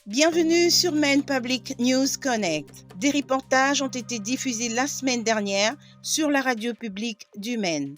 Bienvenue sur Maine Public News Connect. Des reportages ont été diffusés la semaine dernière sur la radio publique du Maine.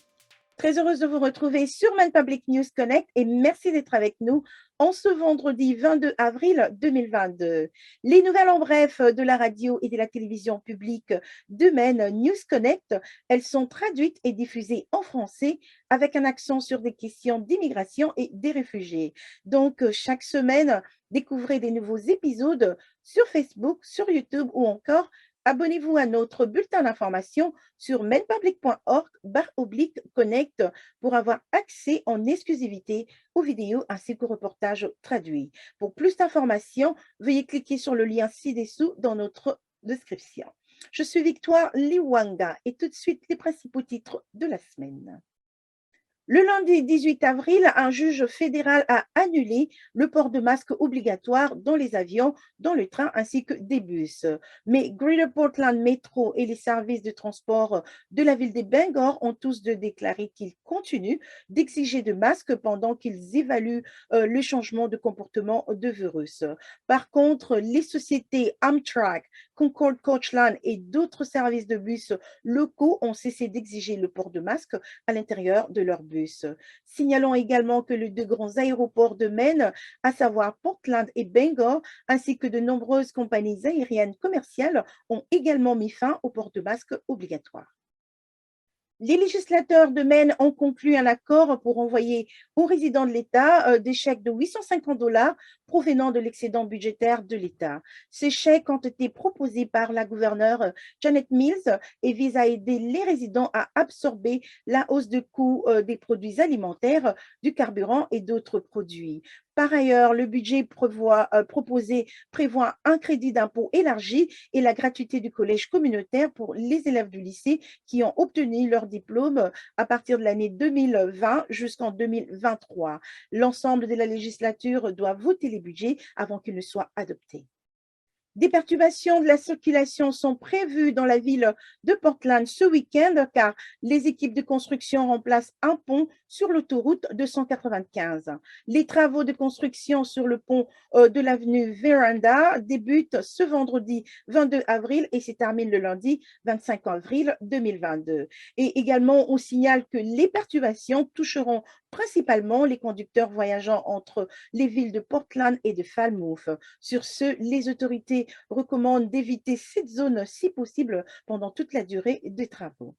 Très heureuse de vous retrouver sur Maine Public News Connect et merci d'être avec nous en ce vendredi 22 avril 2022. Les nouvelles en bref de la radio et de la télévision publique de Maine News Connect, elles sont traduites et diffusées en français avec un accent sur des questions d'immigration et des réfugiés. Donc, chaque semaine, découvrez des nouveaux épisodes sur Facebook, sur YouTube ou encore abonnez-vous à notre bulletin d'information sur mainpublic.org/connect pour avoir accès en exclusivité aux vidéos ainsi qu'aux reportages traduits. Pour plus d'informations, veuillez cliquer sur le lien ci-dessous dans notre description. Je suis Victoire Liwanga et tout de suite les principaux titres de la semaine. Le lundi 18 avril, un juge fédéral a annulé le port de masque obligatoire dans les avions, dans le train ainsi que des bus. Mais Greater Portland Metro et les services de transport de la ville de Bangor ont tous déclaré qu'ils continuent d'exiger de masques pendant qu'ils évaluent le changement de comportement de virus. Par contre, les sociétés Amtrak, Concord Coachland et d'autres services de bus locaux ont cessé d'exiger le port de masque à l'intérieur de leurs bus. Signalons également que les deux grands aéroports de Maine, à savoir Portland et Bangor, ainsi que de nombreuses compagnies aériennes commerciales, ont également mis fin au port de masque obligatoire. Les législateurs de Maine ont conclu un accord pour envoyer aux résidents de l'État des chèques de 850 $ provenant de l'excédent budgétaire de l'État. Ces chèques ont été proposés par la gouverneure Janet Mills et visent à aider les résidents à absorber la hausse de coût des produits alimentaires, du carburant et d'autres produits. Par ailleurs, le budget proposé prévoit un crédit d'impôt élargi et la gratuité du collège communautaire pour les élèves du lycée qui ont obtenu leur diplôme à partir de l'année 2020 jusqu'en 2023. L'ensemble de la législature doit voter les budgets avant qu'ils ne soient adoptés. Des perturbations de la circulation sont prévues dans la ville de Portland ce week-end car les équipes de construction remplacent un pont sur l'autoroute 295. Les travaux de construction sur le pont de l'avenue Veranda débutent ce vendredi 22 avril et se terminent le lundi 25 avril 2022. Et également, on signale que les perturbations toucheront principalement les conducteurs voyageant entre les villes de Portland et de Falmouth. Sur ce, les autorités recommandent d'éviter cette zone si possible pendant toute la durée des travaux.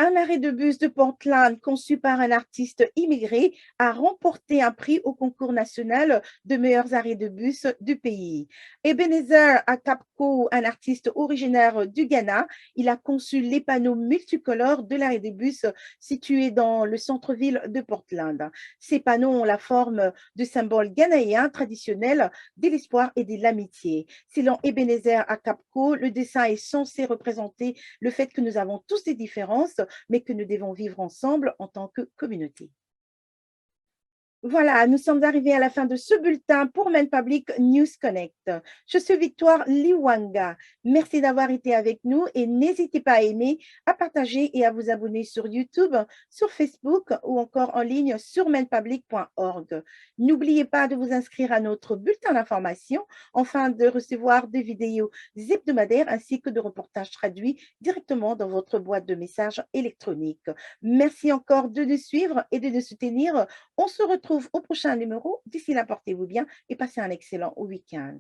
Un arrêt de bus de Portland conçu par un artiste immigré a remporté un prix au concours national de meilleurs arrêts de bus du pays. Ebenezer Akapko, un artiste originaire du Ghana, il a conçu les panneaux multicolores de l'arrêt de bus situé dans le centre-ville de Portland. Ces panneaux ont la forme de symboles ghanéens traditionnels de l'espoir et de l'amitié. Selon Ebenezer Akapko, le dessin est censé représenter le fait que nous avons tous des différences, mais que nous devons vivre ensemble en tant que communauté. Voilà, nous sommes arrivés à la fin de ce bulletin pour Maine Public News Connect. Je suis Victoire Liwanga. Merci d'avoir été avec nous et n'hésitez pas à aimer, à partager et à vous abonner sur YouTube, sur Facebook ou encore en ligne sur mainpublic.org. N'oubliez pas de vous inscrire à notre bulletin d'information afin de recevoir des vidéos hebdomadaires ainsi que de reportages traduits directement dans votre boîte de messages électronique. Merci encore de nous suivre et de nous soutenir. On se retrouve au prochain numéro. D'ici là, portez-vous bien et passez un excellent week-end.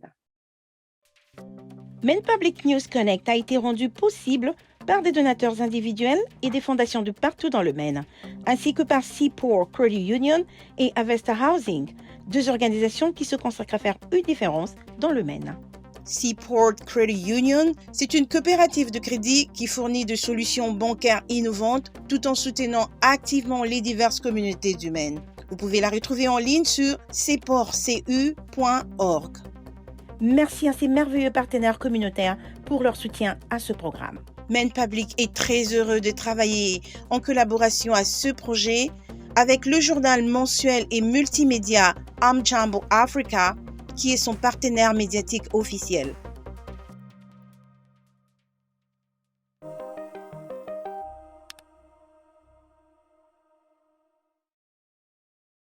Maine Public News Connect a été rendu possible par des donateurs individuels et des fondations de partout dans le Maine, ainsi que par Seaport Credit Union et Avesta Housing, deux organisations qui se consacrent à faire une différence dans le Maine. Seaport Credit Union, c'est une coopérative de crédit qui fournit des solutions bancaires innovantes tout en soutenant activement les diverses communautés du Maine. Vous pouvez la retrouver en ligne sur seaportcu.org. Merci à ces merveilleux partenaires communautaires pour leur soutien à ce programme. Maine Public est très heureux de travailler en collaboration à ce projet avec le journal mensuel et multimédia Amjambo Africa, qui est son partenaire médiatique officiel.